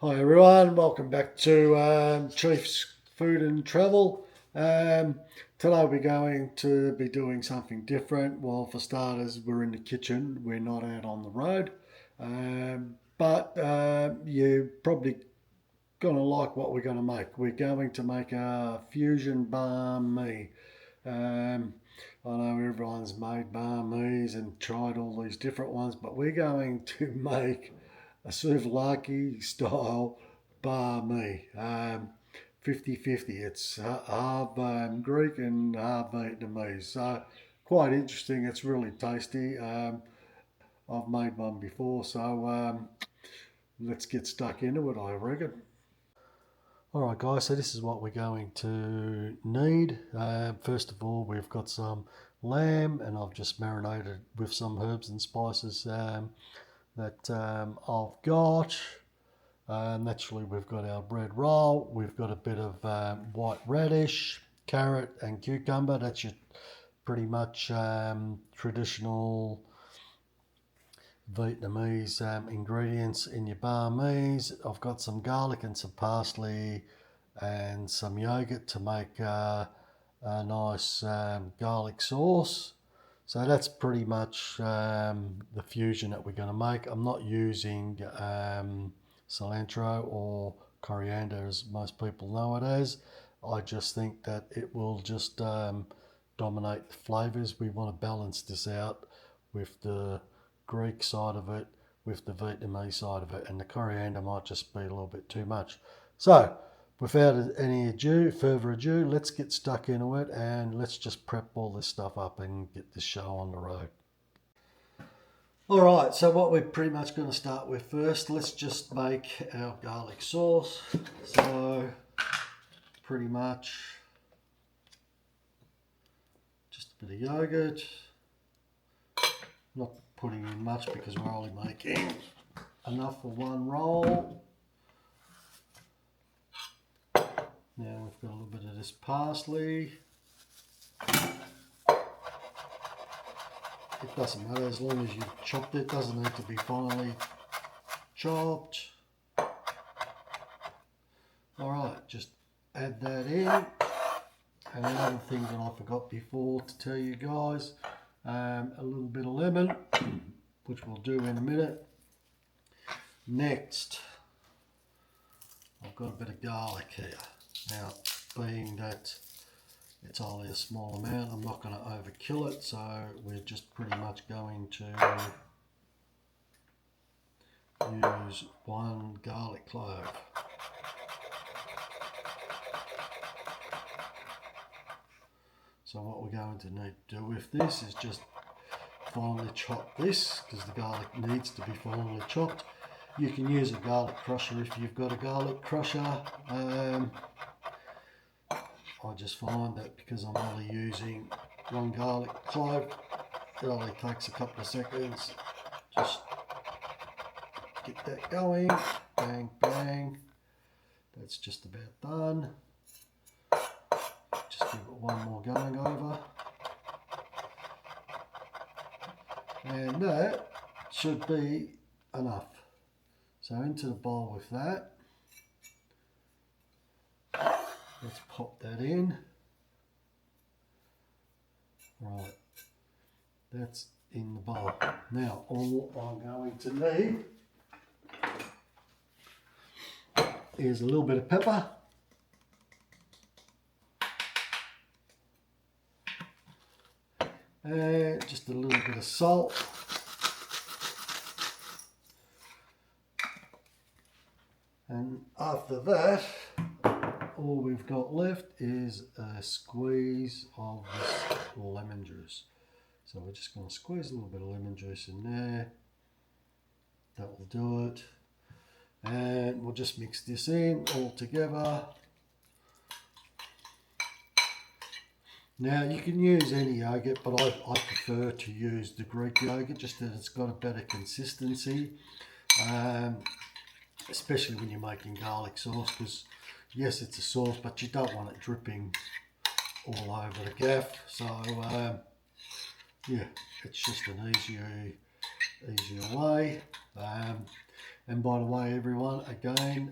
Hi everyone, welcome back to Chief's Food and Travel. Today we're going to be doing something different. Well, for starters, we're in the kitchen, we're not out on the road. But you're probably going to like what we're going to make. We're going to make a fusion banh mi. I know everyone's made banh mi's and tried all these different ones, but we're going to make a souvlaki style banh mi. 50-50. It's half Greek and half Vietnamese. So quite interesting. It's really tasty. I've made one before, so let's get stuck into it, I reckon. Alright guys, so this is what we're going to need. First of all, we've got some lamb and I've just marinated with some herbs and spices that I've got. Naturally, we've got our bread roll, we've got a bit of white radish, carrot and cucumber. That's your pretty much traditional Vietnamese ingredients in your banh mi's. I've got some garlic and some parsley and some yogurt to make a nice garlic sauce. So that's pretty much the fusion that we're going to make. I'm not using cilantro or coriander as most people know it as. I just think that it will just dominate the flavours. We want to balance this out with the Greek side of it, with the Vietnamese side of it, and the coriander might just be a little bit too much. So without any further ado, let's get stuck into it and let's just prep all this stuff up and get this show on the road. Alright, so what we're pretty much going to start with first, let's just make our garlic sauce. So pretty much just a bit of yogurt, not putting in much because we're only making enough for one roll. Now we've got a little bit of this parsley. It doesn't matter as long as you've chopped it. It doesn't need to be finely chopped. Alright, just add that in. And another thing that I forgot before to tell you guys, a little bit of lemon, which we'll do in a minute. Next, I've got a bit of garlic here. Now, being that it's only a small amount, I'm not going to overkill it, so we're just pretty much going to use one garlic clove. So what we're going to need to do with this is just finely chop this, because the garlic needs to be finely chopped. You can use a garlic crusher if you've got a garlic crusher. I just find that because I'm only using one garlic clove, it only takes a couple of seconds. Just get that going, bang, bang. That's just about done. Just give it one more going over. And that should be enough. So into the bowl with that. Let's pop that in. Right, that's in the bowl. Now all I'm going to need is a little bit of pepper. And just a little bit of salt. And after that, all we've got left is a squeeze of this lemon juice. So we're just going to squeeze a little bit of lemon juice in there. That will do it. And we'll just mix this in all together. Now you can use any yogurt, but I prefer to use the Greek yogurt, just that it's got a better consistency. Especially when you're making garlic sauce, because yes, it's a sauce, but you don't want it dripping all over the gaff. So yeah, it's just an easier way. And by the way, everyone, again,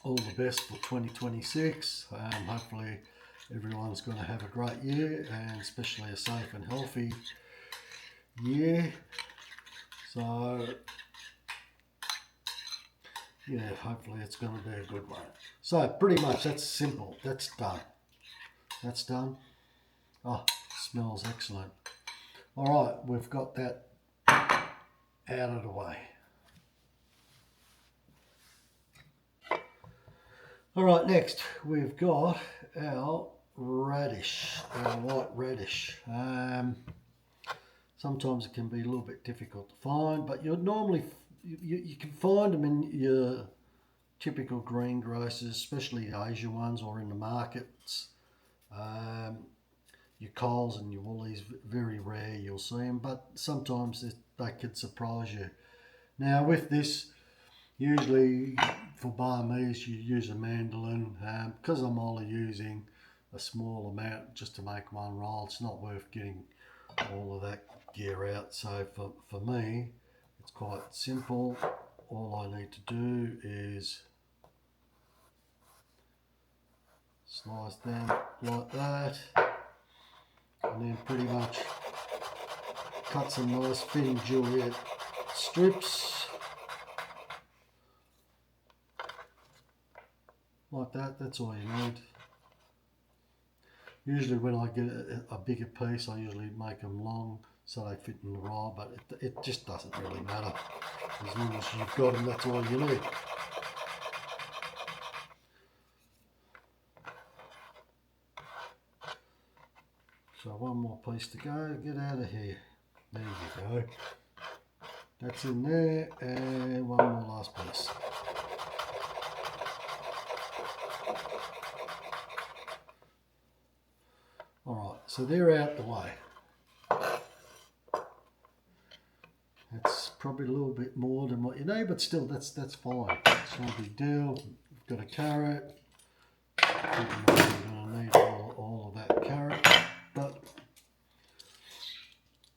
all the best for 2026. Hopefully everyone's going to have a great year, and especially a safe and healthy year. So yeah, hopefully it's going to be a good one. So pretty much that's simple. That's done. That's done. Oh, smells excellent. All right, we've got that out of the way. All right, next we've got our radish, our white radish. Sometimes it can be a little bit difficult to find, but you'll normally you can find them in your typical greengrocers, especially the Asian ones, or in the markets. Your Coles and your Woolies, very rare you'll see them, but sometimes they could surprise you. Now with this, usually for barmies you use a mandolin. Because I'm only using a small amount just to make one roll, it's not worth getting all of that gear out. So for me, it's quite simple. All I need to do is slice them like that, and then pretty much cut some nice thin Juliet strips like that. That's all you need. Usually when I get a bigger piece, I usually make them long so they fit in the roll, but it just doesn't really matter. As long as you've got them, that's all you need. So one more piece to go. Get out of here. There you go. That's in there, and one more last piece. Alright, so they're out the way. That's probably a little bit more than what you need, but still that's fine. It's no big deal. We've got a carrot. We're going to need all of that carrot, but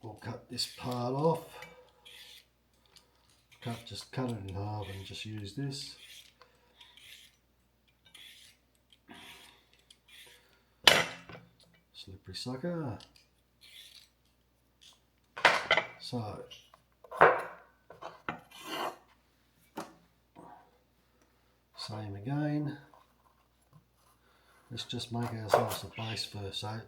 we'll cut this part off. Just cut it in half and just use this. Slippery sucker. So same again. Let's just make ourselves a base first. So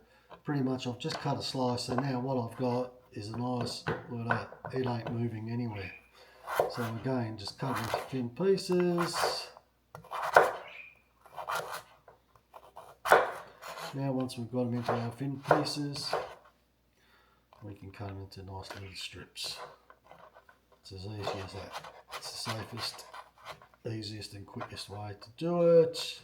pretty much I've just cut a slice, so now what I've got is a nice, look at that, it ain't moving anywhere. So again, just cut into thin pieces. Now once we've got them into our thin pieces, we can cut them into nice little strips. It's as easy as that. It's the safest, easiest and quickest way to do it.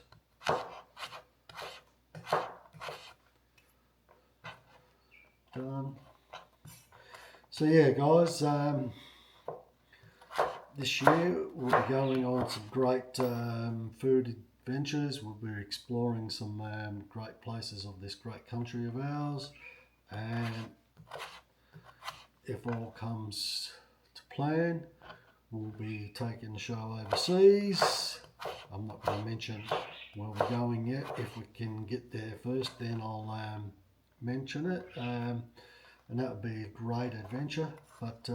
Done. So yeah guys, this year we'll be going on some great food adventures. We'll be exploring some great places of this great country of ours, and if all comes to plan, we'll be taking the show overseas. I'm not going to mention where we're going yet. If we can get there first, then I'll mention it, and that would be a great adventure. But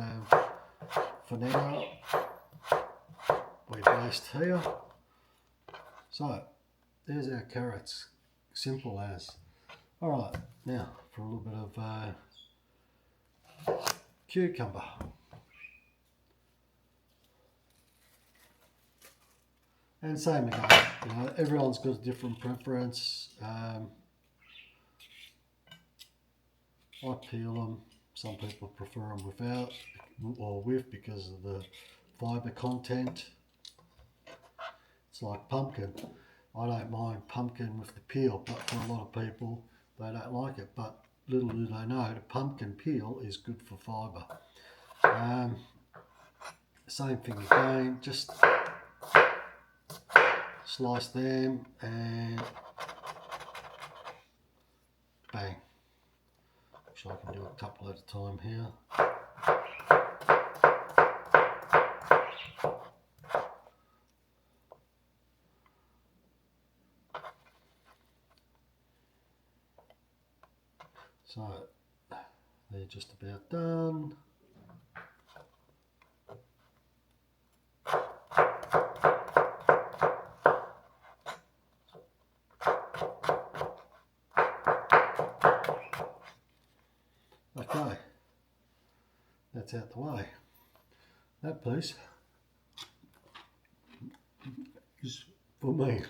for now, we're based here. So there's our carrots, simple as. Alright, now for a little bit of cucumber. And same again, you know, everyone's got a different preference. I peel them. Some people prefer them without or with because of the fibre content. It's like pumpkin. I don't mind pumpkin with the peel, but for a lot of people they don't like it. But little do they know, the pumpkin peel is good for fibre. Same thing again, just slice them and bang. Which I can do a couple at a time here. So they're just about done. Okay, that's out the way. That piece is for me.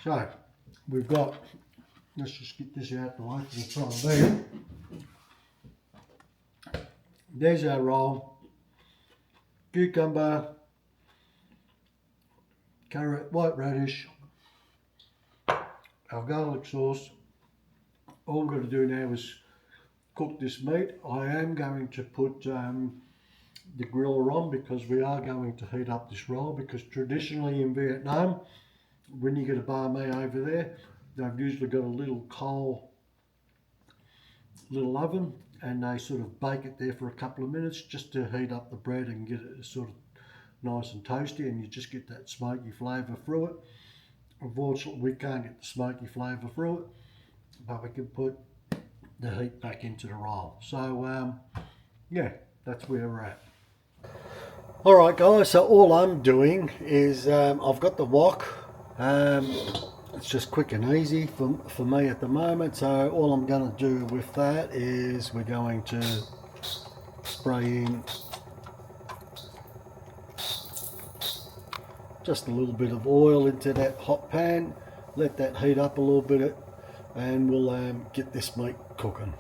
So we've got, let's just get this out the way for the time being. There's our roll. Cucumber, carrot, white radish, our garlic sauce. All we've got to do now is cook this meat. I am going to put the griller on because we are going to heat up this roll, because traditionally in Vietnam, when you get a banh mi over there, they've usually got a little coal, little oven, and they sort of bake it there for a couple of minutes just to heat up the bread and get it sort of nice and toasty, and you just get that smoky flavour through it. Unfortunately, we can't get the smoky flavour through it, but we can put the heat back into the roll. So yeah, that's where we're at. Alright guys, so all I'm doing is I've got the wok. It's just quick and easy for me at the moment, so all I'm going to do with that is we're going to spray in just a little bit of oil into that hot pan, let that heat up a little bit, and we'll get this meat cooking.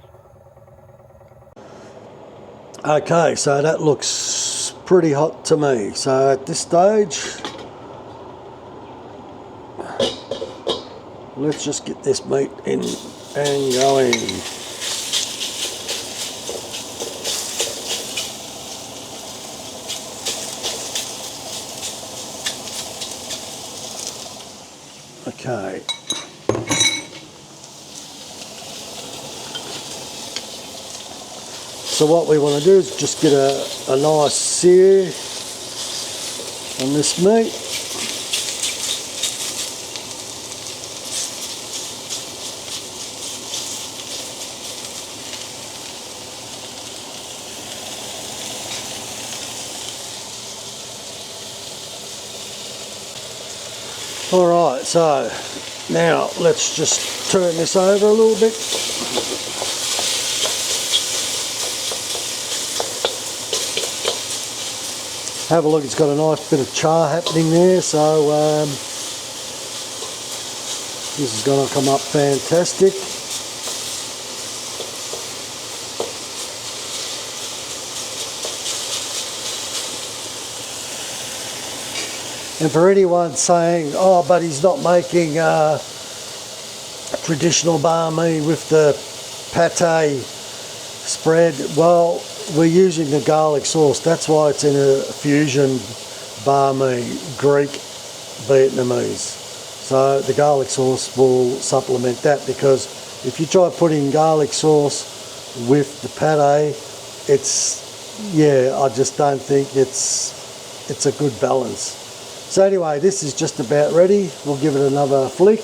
Okay, so that looks pretty hot to me. So at this stage, let's just get this meat in and going. Okay. So what we want to do is just get a nice sear on this meat. Alright, so now let's just turn this over a little bit. Have a look, it's got a nice bit of char happening there, so this is going to come up fantastic. And for anyone saying, oh, but he's not making traditional banh mi with the pate spread, well, we're using the garlic sauce. That's why it's in a fusion banh mi, Greek Vietnamese. So the garlic sauce will supplement that, because if you try putting garlic sauce with the pate, it's, yeah, I just don't think it's a good balance. So anyway, this is just about ready. We'll give it another flick.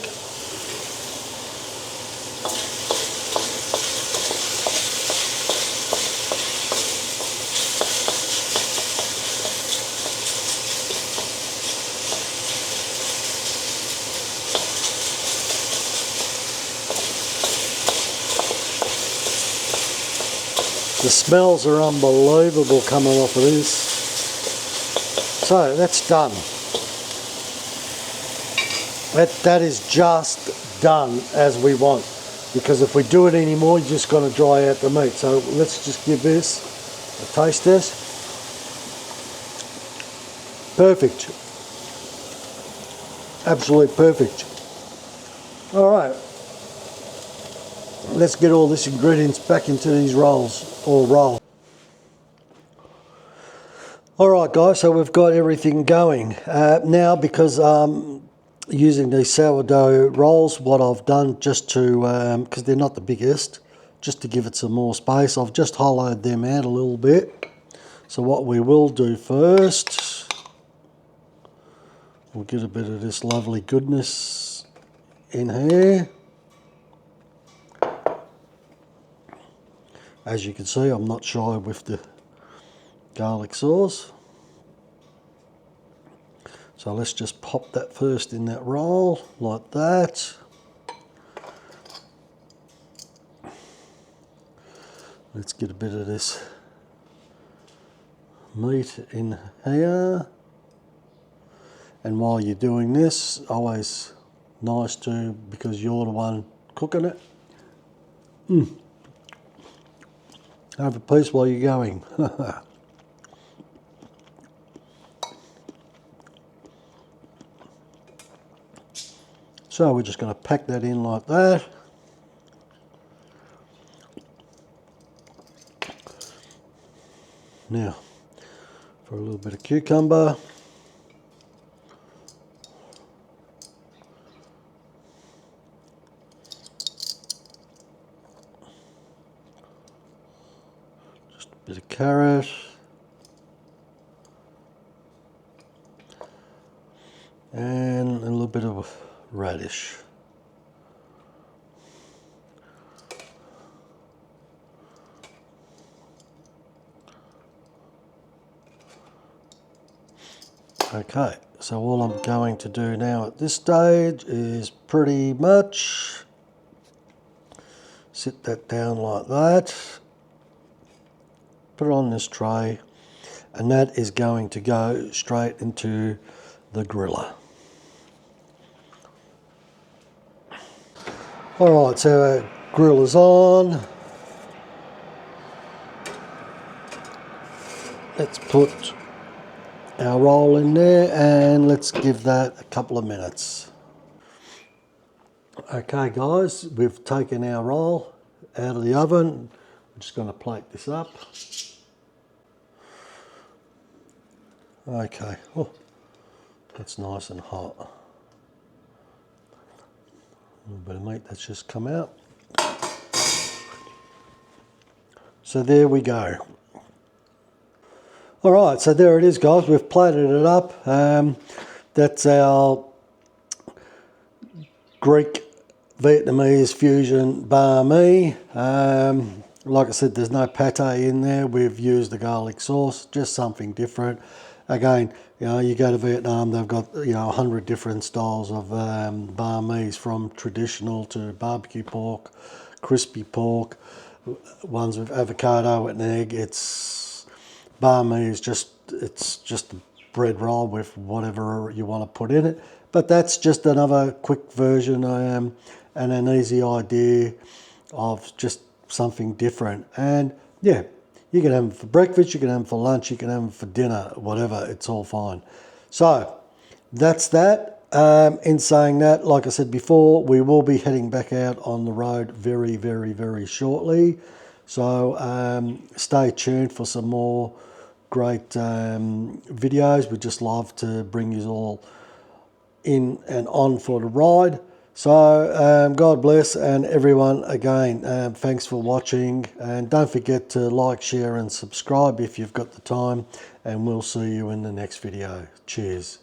The smells are unbelievable coming off of this. So that's done. That is just done as we want, because if we do it anymore, you're just going to dry out the meat. So let's just give this a taste test. Perfect. Absolutely perfect. Alright, let's get all these ingredients back into these rolls, or roll. Alright guys, so we've got everything going. Now, because using these sourdough rolls, what I've done, just to, because they're not the biggest, just to give it some more space, I've just hollowed them out a little bit. So what we will do first, we'll get a bit of this lovely goodness in here. As you can see, I'm not shy with the garlic sauce. So let's just pop that first in that roll, like that. Let's get a bit of this meat in here. And while you're doing this, always nice too, because you're the one cooking it. Have a piece while you're going. So we're just going to pack that in like that. Now, for a little bit of cucumber. Just a bit of carrot. And a little bit of radish. Okay, so all I'm going to do now at this stage is pretty much sit that down like that, put it on this tray, and that is going to go straight into the griller. Alright, so our grill is on. Let's put our roll in there and let's give that a couple of minutes. Okay guys, we've taken our roll out of the oven. I'm just going to plate this up. Okay, oh, that's nice and hot. A little bit of meat that's just come out. So there we go. Alright, so there it is guys, we've plated it up. That's our Greek Vietnamese fusion banh mi. Like I said, there's no pate in there. We've used the garlic sauce, just something different. Again, you know, you go to Vietnam, they've got 100 different styles of banh mi's, from traditional to barbecue pork, crispy pork, ones with avocado and egg. It's banh mi is it's just a bread roll with whatever you want to put in it. But that's just another quick version and an easy idea of just something different. And yeah, you can have them for breakfast, you can have them for lunch, you can have them for dinner, whatever, it's all fine. So that's that. In saying that, like I said before, we will be heading back out on the road very, very, very shortly. So stay tuned for some more great videos. We just love to bring you all in and on for the ride. So God bless, and everyone again, thanks for watching, and don't forget to like, share and subscribe if you've got the time, and we'll see you in the next video. Cheers.